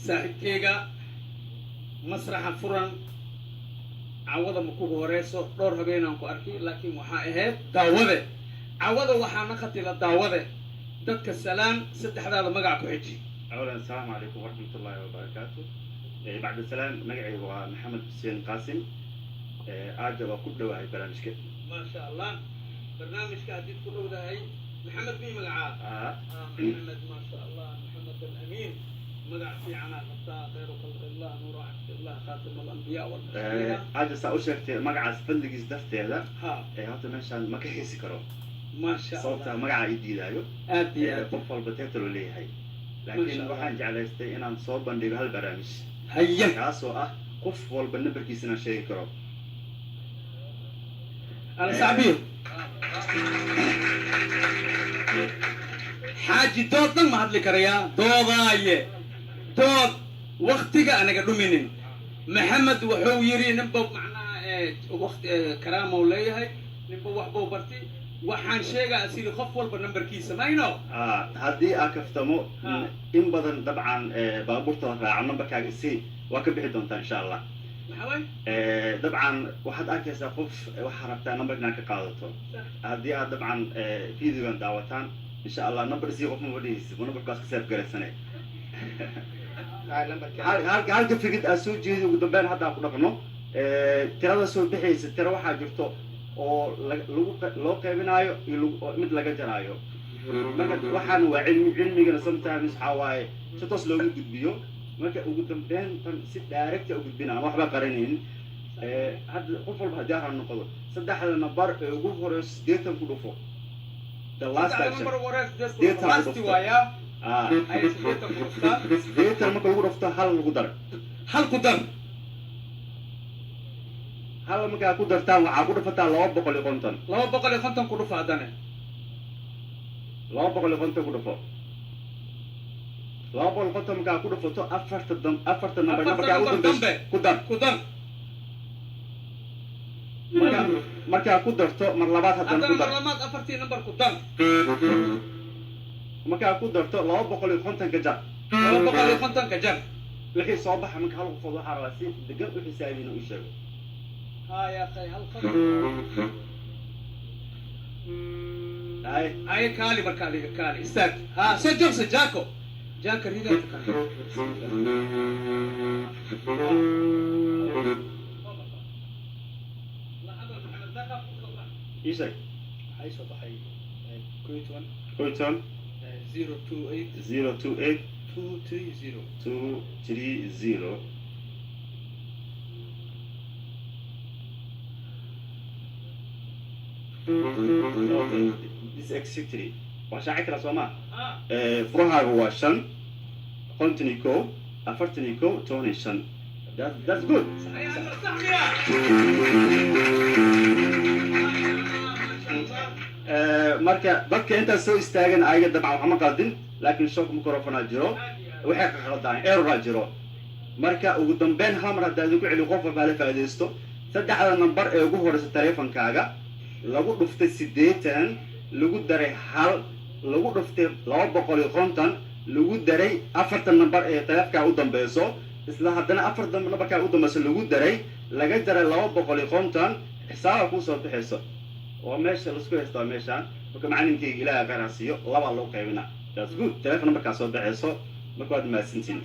saaxiibkeyga masraxa furan cawada ma ku horeyso dhowr habeenaan ku arkay laakiin waxaa ahayd daawade cawada waxaana khatila daawade dadka salaan saddexdaada magac ku xiji أولا السلام عليكم ورحمة الله وبركاته. بعد السلام مقعي هو محمد حسين قاسم. أعجب كل واحد برنامجك. ما شاء الله برنامجك أديت كل واحد محمد مين مقعاه؟ محمد ما شاء الله محمد الأمين مقع في عنا غطاء خير خلق الله نور عبد الله خاتم الأنبياء والمرسلين. أجل سأشرك مقع فندق إزدفت هذا. هذا منشان ما كحيسي كرو. ما شاء الله. صوتها مقع إيدي دايو. أدي. قفل بتيتلو ليه هاي. لكن waxaan jeclaystay inaan soo bandhigo hal barnaamij hayya kaasoo ah qof walba nambarkiisana sheegi karo ala saabiir xaaji doodan ma hadli karayaa doodaaye dood waqtiga anaga dhuminin maxamed wuxuu yiri ninba macnaha waqti karaamo leeyahay ninba waxbuu bartay waxaan sheegaa asili qof walba nambarkiisa mayno haddii aan kaftamo in badan dabcan baabuurta raaca nambarkaaga si waa ka bixi doontaa insha allah dabcan waxaad arkaysaa qof waxaa rabtaa nambar inaad ka qaadato haddii aad dabcan videogan daawataan insha allah nambar sii qof ma dhihaysid nambarkaas ka seef garaysane halka fikid aad soo jeedi ugu dambeyn hadda aan ku dhaqno tirada soo bixaysa tira waxaa jirto oo loo qaybinayo iyo mid laga jaraayo marka waxaan waa cilmigana sometimes waxaa waaye si toos loogu gudbiyo marka ugu dambeyn tan si direct u gudbinaan waxba qaranayn hadda qof walba haddii aan noqdo saddexda nambar ee ugu horeyso 80 ku dhufo the last number last waaya ay 80 marka lagu dhufto hal lagu dar hal markaa ku dartaan waxaa ku dhufataa 250 250 ku dhufa hadane 250 ku dhufo 250 markaa ku dhufato afarta nambar markaa u dambe ku dar markaa ku darto mar labaad haddana ku dar mar labaad afartii nambar ku dar markaa ku darto 250 ka jar 250 ka jar wixii soo baxa marka hal qof waxaa rabaa si degan u xisaabina u sheego ها يا أخي هالخط هاي كالي بركالي كالي استاك ها سجل سجاكو جاك ريدا ايش هاي؟ هاي صباحي كويتون 028 230 230 this exactly وشاعك رسوما فروها هو شن كونتينيكو أفرتينيكو توني شن that's good marka dadka inta soo istaagan ayaga dabcan waxa ma qadin laakiin shock microphone jiro waxay ka qaladaan error jiro marka ugu dambeyn hamar hadaa ku celi qof walba la faa'iideysto saddexda number ee ugu horeysa taleefankaaga lagu dhuftay 80 lagu daray hal lagu dhuftay 250 lagu daray afarta number ee taleefanka u dambeeyo isla haddana afarta numberka u dambeeyo lagu daray laga jaray 250 xisaab ku soo bixayso oo meesha la isku haysto meeshaan marka macallinkayga ilaaha qarasiyo laba loo qaybina that's good taleefan numberka soo bixayso marka waad maasintiin